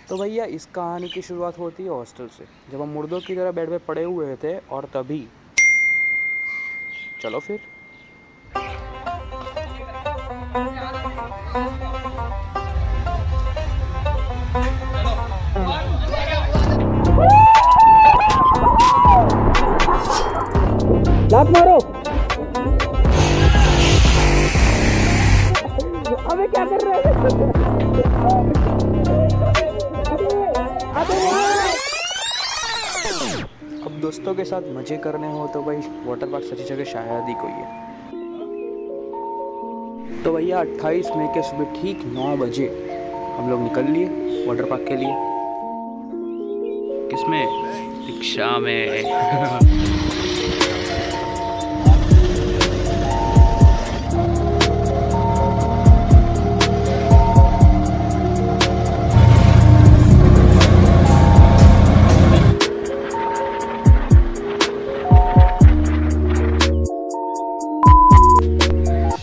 तो भैया इस कहानी की शुरुआत होती है हॉस्टल से, जब हम मुर्दों की तरह बेड पे पड़े हुए थे और तभी चलो फिर। लात मारो। अबे क्या कर रहे हैं? अब दोस्तों के साथ मजे करने हो तो भाई वाटर पार्क सच्ची जगह शायद ही कोई है। तो भैया 28 मई के सुबह ठीक 9 बजे हम लोग निकल लिए वाटर पार्क के लिए। किसमें? रिक्शा में।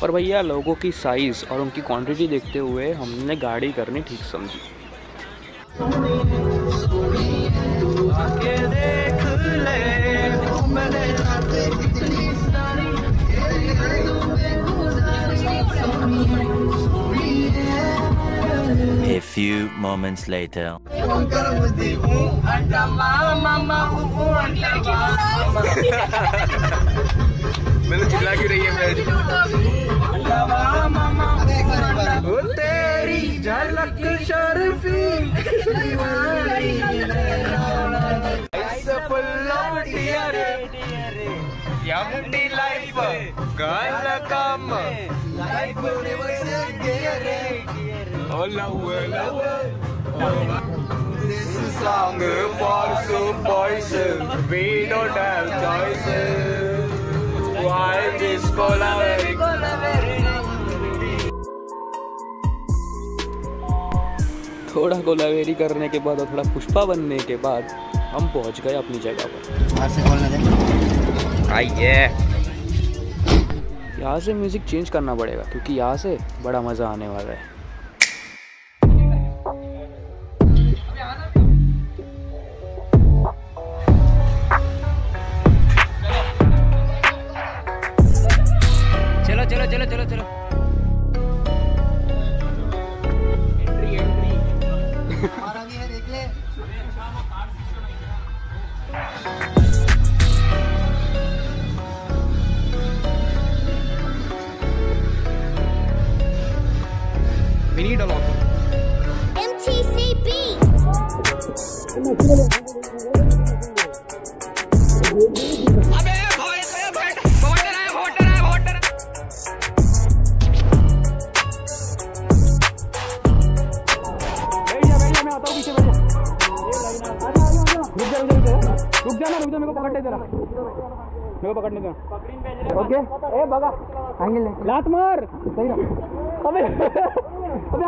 पर भैया लोगों की साइज़ और उनकी क्वांटिटी देखते हुए हमने गाड़ी करनी ठीक समझी। A few moments later. मैंने चिल्ला क्यों रही है? वो तेरी झलक शर्फी empty life girl come life this is song for some boys, we don't have choices. Why this collaboration? थोड़ा कोलावेरी करने के बाद और थोड़ा पुष्पा बनने के बाद हम पहुंच गए अपनी जगह पर। आइए, यहाँ से म्यूजिक चेंज करना पड़ेगा क्योंकि यहाँ से बड़ा मजा आने वाला है। चलो चलो चलो चलो चलो। हमारा भी है, देख ले। We need a lot. MTCB. रुक जा मेरे को पकड़ने दे रहा, मेरे को पकड़ने दे। ओके, ए बगा आगे ले, लात मार। सही रहा। अबे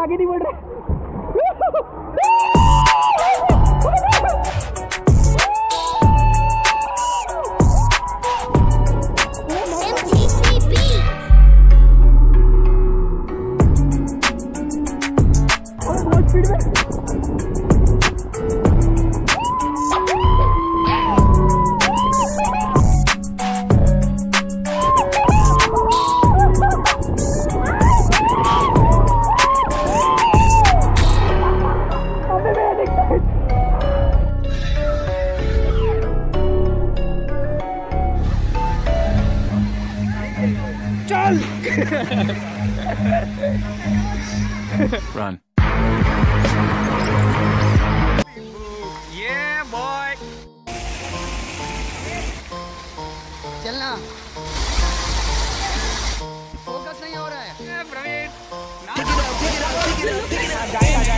आगे नहीं बढ़ रहे। बहुत स्पीड में। Run. Yeah boy. चलना, फोकस नहीं हो रहा है।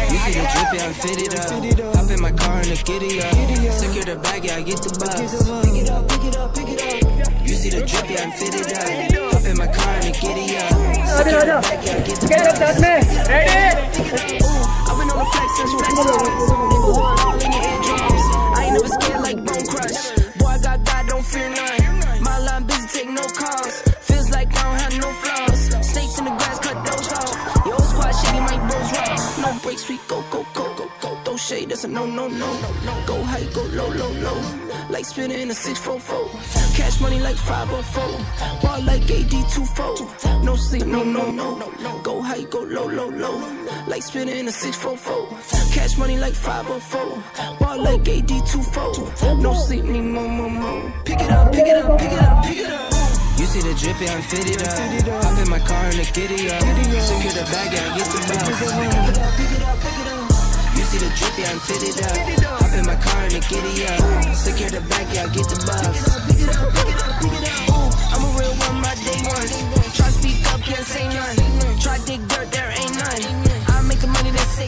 You see the drip, yeah, I'm fitted up. Hop in my car and the giddy up. Secure the bag, yeah, I get the bus. Pick it up, pick it up, pick it up. You see the drip, yeah, I'm fitted up. Hop in my car and the giddy up. Secure the bag, yeah, I get the bus. Ready? I've been on the flex since all in your eardrums. I ain't never scared like Bone Crush. Boy, I got God, don't fear none. My line busy, take no calls. Feels like I don't have no flaws. Snakes in the grass, cut those off. Your squad shitty, my bros rough. No breaks, we go, go, go, go, go. Those shade, that's a no. Go high, go low. Like spinning in a 644. Cash money like 504. Ball like AD24. No sleep, no. Go high, go low. Like spinning in a 644. Cash money like 504. Ball like AD24. No sleep, need more. Pick it up. You see the drippy, I'm fitted up. Hop in my car and I get it up. Secure the bag, yeah, I get the bus. Pick it up. You see the drippy, I'm fitted up. Hop in my car and I get it up. Secure the bag, yeah, I get the bus. Pick it up. I'm a real one, my day ones. Try speak up, can't say none. Try dig dirt, there ain't none. I make the money that save.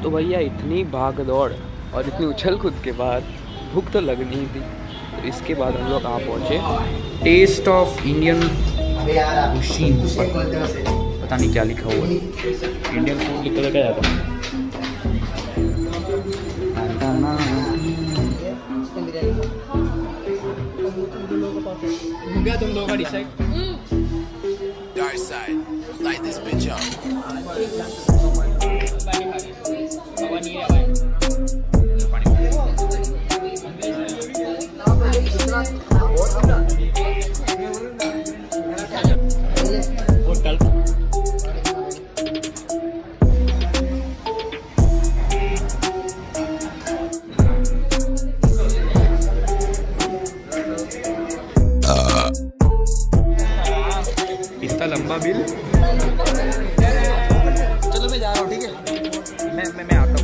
तो भैया इतनी भाग दौड़ और इतनी उछल कूद के बाद भूख तो लगनी ही थी, तो इसके बाद हम लोग कहाँ पहुँचे, टेस्ट ऑफ इंडियन कुशीन, पता नहीं क्या लिखा हुआ है, इंडियन फूड लिखा क्या जाता है। गया तुम लोगों का decide. Dark side, light this bitch up. इतना लंबा बिल। चलो मैं जा रहा हूँ, ठीक है, मैं आता हूँ।